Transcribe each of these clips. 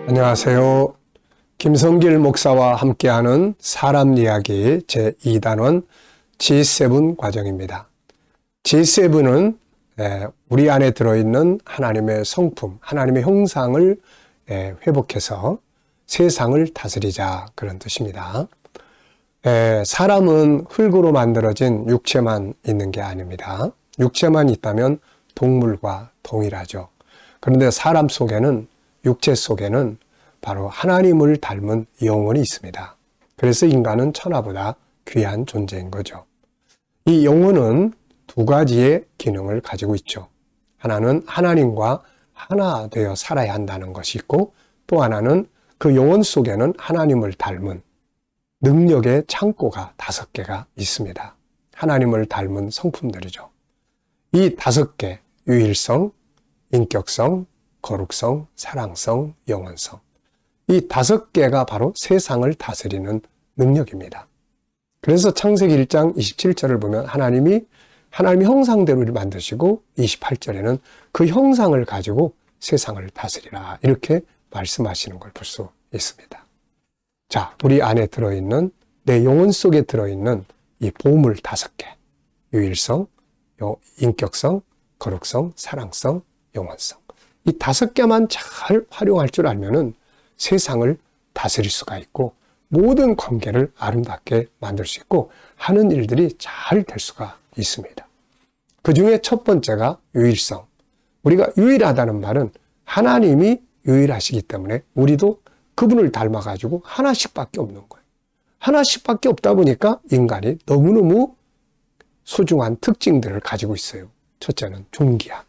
안녕하세요. 김성길 목사와 함께하는 사람 이야기 제2단원 G7 과정입니다. G7은 우리 안에 들어있는 하나님의 성품, 하나님의 형상을 회복해서 세상을 다스리자, 그런 뜻입니다. 사람은 흙으로 만들어진 육체만 있는 게 아닙니다. 육체만 있다면 동물과 동일하죠. 그런데 사람 속에는, 육체 속에는 바로 하나님을 닮은 영혼이 있습니다. 그래서 인간은 천하보다 귀한 존재인 거죠. 이 영혼은 두 가지의 기능을 가지고 있죠. 하나는 하나님과 하나 되어 살아야 한다는 것이 있고, 또 하나는 그 영혼 속에는 하나님을 닮은 능력의 창고가 5개가 있습니다. 하나님을 닮은 성품들이죠. 이 5개, 유일성, 인격성, 거룩성, 사랑성, 영원성. 이 5개가 바로 세상을 다스리는 능력입니다. 그래서 창세기 1장 27절을 보면 하나님의 형상대로 만드시고, 28절에는 그 형상을 가지고 세상을 다스리라, 이렇게 말씀하시는 걸 볼 수 있습니다. 자, 우리 안에 들어있는, 내 영혼 속에 들어있는 이 보물 5개, 유일성, 인격성, 거룩성, 사랑성, 영원성. 이 5개만 잘 활용할 줄 알면은 세상을 다스릴 수가 있고, 모든 관계를 아름답게 만들 수 있고, 하는 일들이 잘 될 수가 있습니다. 그 중에 첫 번째가 유일성. 우리가 유일하다는 말은 하나님이 유일하시기 때문에 우리도 그분을 닮아가지고 하나씩밖에 없는 거예요. 하나씩밖에 없다 보니까 인간이 너무너무 소중한 특징들을 가지고 있어요. 첫째는 존귀함.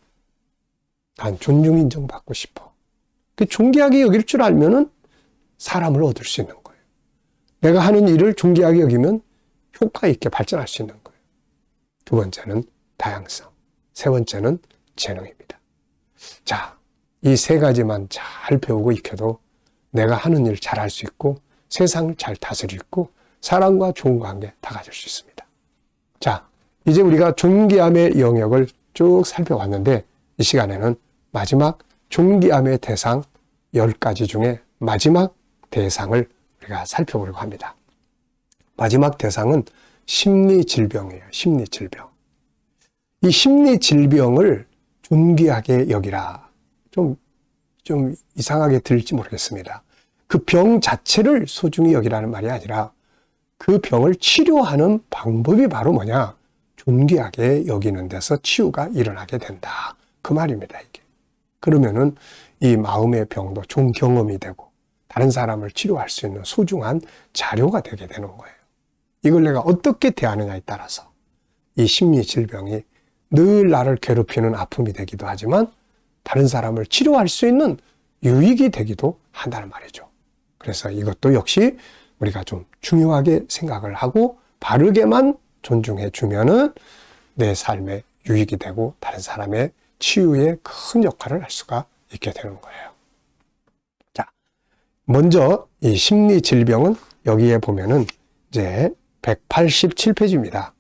난 존중 인정받고 싶어. 그 존귀하게 여길 줄 알면은 사람을 얻을 수 있는 거예요. 내가 하는 일을 존귀하게 여기면 효과 있게 발전할 수 있는 거예요. 두 번째는 다양성. 세 번째는 재능입니다. 자, 이 3가지만 잘 배우고 익혀도 내가 하는 일 잘할 수 있고, 세상을 잘 다스리고, 사람과 좋은 관계 다 가질 수 있습니다. 자, 이제 우리가 존귀함의 영역을 쭉 살펴봤는데, 이 시간에는 마지막 존귀함의 대상 10가지 중에 마지막 대상을 우리가 살펴보려고 합니다. 마지막 대상은 심리질병이에요. 심리질병. 이 심리질병을 존귀하게 여기라. 좀 이상하게 들릴지 모르겠습니다. 그 병 자체를 소중히 여기라는 말이 아니라 그 병을 치료하는 방법이 바로 뭐냐? 존귀하게 여기는 데서 치유가 일어나게 된다. 그 말입니다, 이게. 그러면은 이 마음의 병도 좋은 경험이 되고 다른 사람을 치료할 수 있는 소중한 자료가 되게 되는 거예요. 이걸 내가 어떻게 대하느냐에 따라서 이 심리질병이 늘 나를 괴롭히는 아픔이 되기도 하지만 다른 사람을 치료할 수 있는 유익이 되기도 한다는 말이죠. 그래서 이것도 역시 우리가 좀 중요하게 생각을 하고 바르게만 존중해 주면은 내 삶에 유익이 되고 다른 사람의 치유에 큰 역할을 할 수가 있게 되는 거예요. 자, 먼저 이 심리질병은 여기에 보면은 이제 187페이지입니다.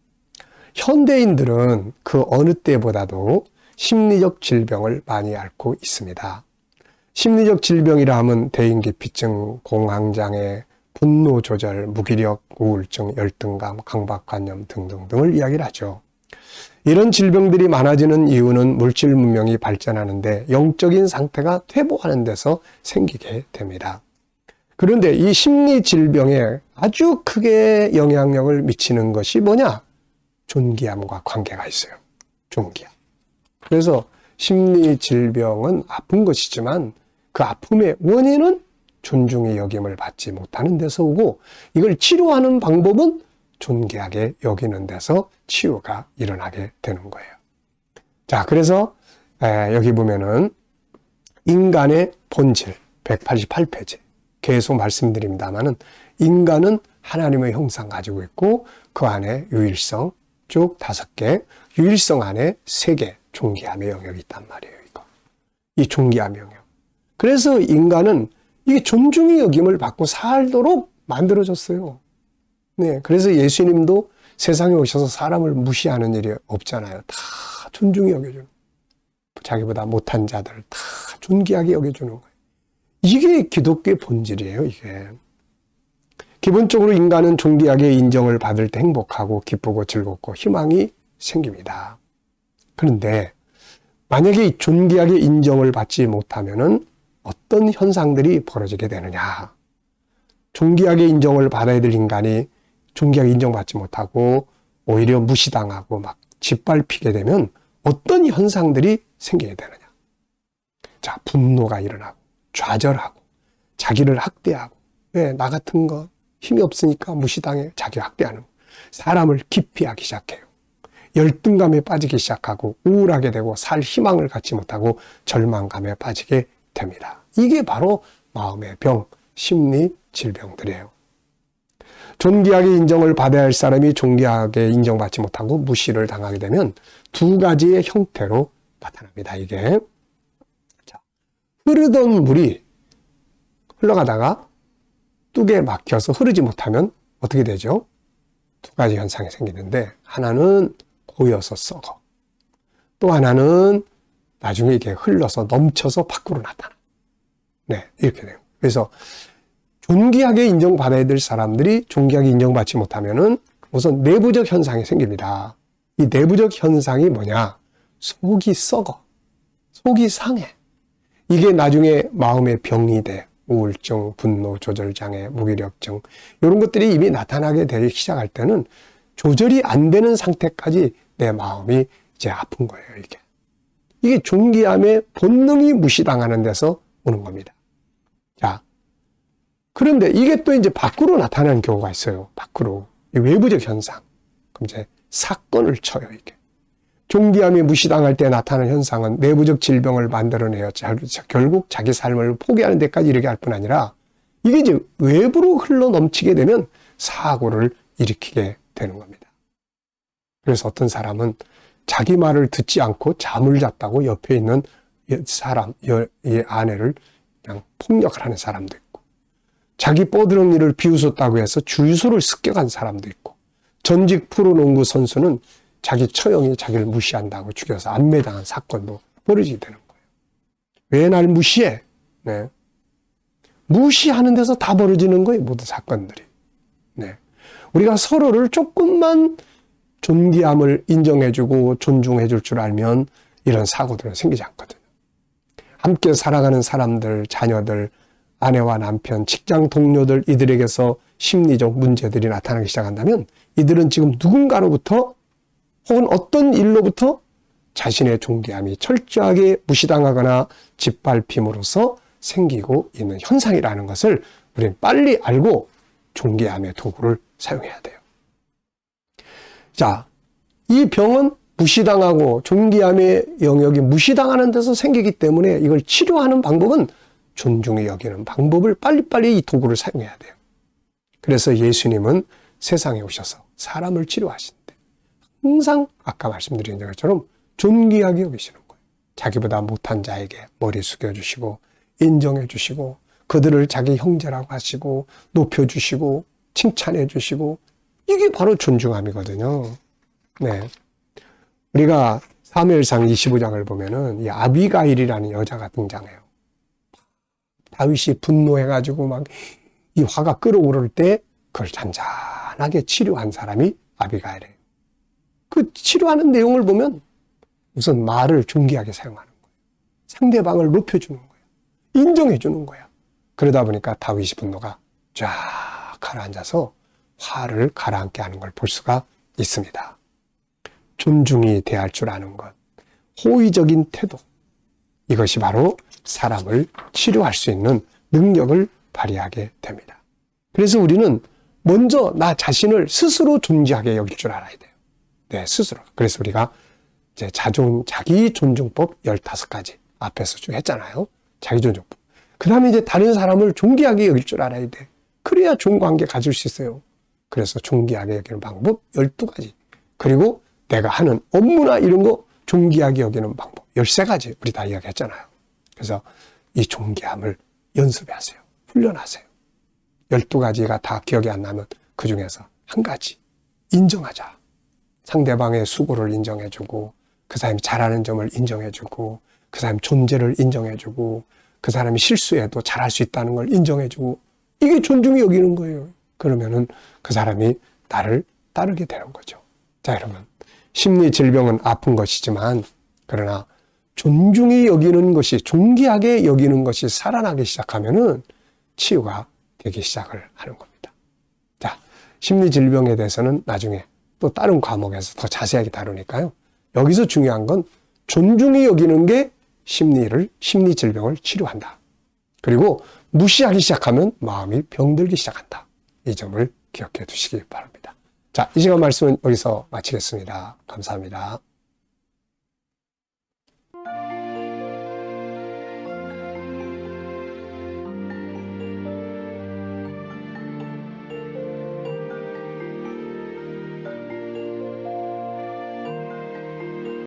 현대인들은 그 어느 때보다도 심리적 질병을 많이 앓고 있습니다. 심리적 질병이라 하면 대인기피증, 공황장애, 분노조절, 무기력, 우울증, 열등감, 강박관념 등등등을 이야기를 하죠. 이런 질병들이 많아지는 이유는 물질 문명이 발전하는데 영적인 상태가 퇴보하는 데서 생기게 됩니다. 그런데 이 심리 질병에 아주 크게 영향력을 미치는 것이 뭐냐? 존귀함과 관계가 있어요. 존귀함. 그래서 심리 질병은 아픈 것이지만 그 아픔의 원인은 존중의 여김을 받지 못하는 데서 오고, 이걸 치료하는 방법은 존귀하게 여기는 데서 치유가 일어나게 되는 거예요. 자, 그래서 여기 보면은 인간의 본질 188페이지 계속 말씀드립니다만은 인간은 하나님의 형상 가지고 있고 그 안에 유일성 쭉 5개, 유일성 안에 3개 존귀함의 영역이 있단 말이에요. 이 존귀함의 영역. 그래서 인간은 이게 존중의 여김을 받고 살도록 만들어졌어요. 네, 그래서 예수님도 세상에 오셔서 사람을 무시하는 일이 없잖아요. 다 존중히 여겨주는, 자기보다 못한 자들 다 존귀하게 여겨주는 거예요. 이게 기독교의 본질이에요. 이게 기본적으로 인간은 존귀하게 인정을 받을 때 행복하고 기쁘고 즐겁고 희망이 생깁니다. 그런데 만약에 이 존귀하게 인정을 받지 못하면은 어떤 현상들이 벌어지게 되느냐? 존귀하게 인정을 받아야 될 인간이 존귀하게 인정받지 못하고 오히려 무시당하고 막 짓밟히게 되면 어떤 현상들이 생기게 되느냐? 자, 분노가 일어나고 좌절하고 자기를 학대하고, 왜 나 같은 거 힘이 없으니까 무시당해, 자기 학대하는 거. 사람을 기피하기 시작해요. 열등감에 빠지기 시작하고 우울하게 되고 살 희망을 갖지 못하고 절망감에 빠지게 됩니다. 이게 바로 마음의 병, 심리 질병들이에요. 존귀하게 인정을 받아야 할 사람이 존귀하게 인정받지 못하고 무시를 당하게 되면 두 가지의 형태로 나타납니다. 이게 자, 흐르던 물이 흘러가다가 뚝에 막혀서 흐르지 못하면 어떻게 되죠? 두 가지 현상이 생기는데, 하나는 고여서 썩어, 또 하나는 나중에 이게 흘러서 넘쳐서 밖으로 나타나. 네, 이렇게 돼요. 그래서 존귀하게 인정받아야 될 사람들이 존귀하게 인정받지 못하면은 우선 내부적 현상이 생깁니다. 이 내부적 현상이 뭐냐? 속이 썩어, 속이 상해. 이게 나중에 마음의 병이 돼. 우울증, 분노 조절장애, 무기력증, 이런 것들이 이미 나타나게 되기 시작할 때는 조절이 안 되는 상태까지 내 마음이 이제 아픈 거예요. 이게 존귀함의 본능이 무시당하는 데서 오는 겁니다. 자, 그런데 이게 또 이제 밖으로 나타나는 경우가 있어요. 밖으로. 이 외부적 현상. 그럼 이제 사건을 쳐요, 이게. 존귀함이 무시당할 때 나타나는 현상은 내부적 질병을 만들어내요. 결국 자기 삶을 포기하는 데까지 이르게 할 뿐 아니라 이게 이제 외부로 흘러 넘치게 되면 사고를 일으키게 되는 겁니다. 그래서 어떤 사람은 자기 말을 듣지 않고 잠을 잤다고 옆에 있는 사람, 이 아내를 그냥 폭력을 하는 사람도 있고, 자기 뻐드렁니를 비웃었다고 해서 주유소를 습격한 사람도 있고, 전직 프로농구 선수는 자기 처형이 자기를 무시한다고 죽여서 안매당한 사건도 벌어지게 되는 거예요. 왜 날 무시해? 네. 무시하는 데서 다 벌어지는 거예요, 모든 사건들이. 네. 우리가 서로를 조금만 존귀함을 인정해주고 존중해줄 줄 알면 이런 사고들은 생기지 않거든요. 함께 살아가는 사람들, 자녀들, 아내와 남편, 직장 동료들, 이들에게서 심리적 문제들이 나타나기 시작한다면 이들은 지금 누군가로부터 혹은 어떤 일로부터 자신의 존귀함이 철저하게 무시당하거나 짓밟힘으로써 생기고 있는 현상이라는 것을 우리는 빨리 알고 존귀함의 도구를 사용해야 돼요. 자, 이 병은 무시당하고 존귀함의 영역이 무시당하는 데서 생기기 때문에 이걸 치료하는 방법은 존중히 여기는 방법을 빨리빨리 이 도구를 사용해야 돼요. 그래서 예수님은 세상에 오셔서 사람을 치료하시는데 항상 아까 말씀드린 것처럼 존귀하게 여기시는 거예요. 자기보다 못한 자에게 머리 숙여주시고 인정해주시고 그들을 자기 형제라고 하시고 높여주시고 칭찬해주시고, 이게 바로 존중함이거든요. 네, 우리가 사무엘상 25장을 보면은 이 아비가일이라는 여자가 등장해요. 다윗이 분노해가지고 막 이 화가 끓어오를 때 그걸 잔잔하게 치료한 사람이 아비가일이에요. 그 치료하는 내용을 보면 우선 말을 존귀하게 사용하는 거예요. 상대방을 높여주는 거예요. 인정해주는 거예요. 그러다 보니까 다윗의 분노가 쫙 가라앉아서 화를 가라앉게 하는 걸 볼 수가 있습니다. 존중히 대할 줄 아는 것, 호의적인 태도, 이것이 바로 사람을 치료할 수 있는 능력을 발휘하게 됩니다. 그래서 우리는 먼저 나 자신을 스스로 존귀하게 여길 줄 알아야 돼요. 네, 스스로. 그래서 우리가 이제 자기 존중법 15가지 앞에서 쭉 했잖아요. 자기 존중법. 그 다음에 이제 다른 사람을 존귀하게 여길 줄 알아야 돼. 그래야 좋은 관계 가질 수 있어요. 그래서 존귀하게 여기는 방법 12가지. 그리고 내가 하는 업무나 이런 거 존귀하게 여기는 방법 13가지 우리 다 이야기했잖아요. 그래서 이 존귀함을 연습하세요. 훈련하세요. 12가지가 다 기억이 안 나면 그 중에서 한 가지 인정하자. 상대방의 수고를 인정해주고, 그 사람이 잘하는 점을 인정해주고, 그 사람 존재를 인정해주고, 그 사람이 실수해도 잘할 수 있다는 걸 인정해주고, 이게 존중이 여기는 거예요. 그러면은 그 사람이 나를 따르게 되는 거죠. 자, 여러분. 심리 질병은 아픈 것이지만, 그러나 존중이 여기는 것이, 존귀하게 여기는 것이 살아나기 시작하면은 치유가 되기 시작을 하는 겁니다. 자, 심리 질병에 대해서는 나중에 또 다른 과목에서 더 자세하게 다루니까요. 여기서 중요한 건 존중이 여기는 게 심리 질병을 치료한다. 그리고 무시하기 시작하면 마음이 병들기 시작한다. 이 점을 기억해 두시기 바랍니다. 자, 이 시간 말씀은 여기서 마치겠습니다. 감사합니다.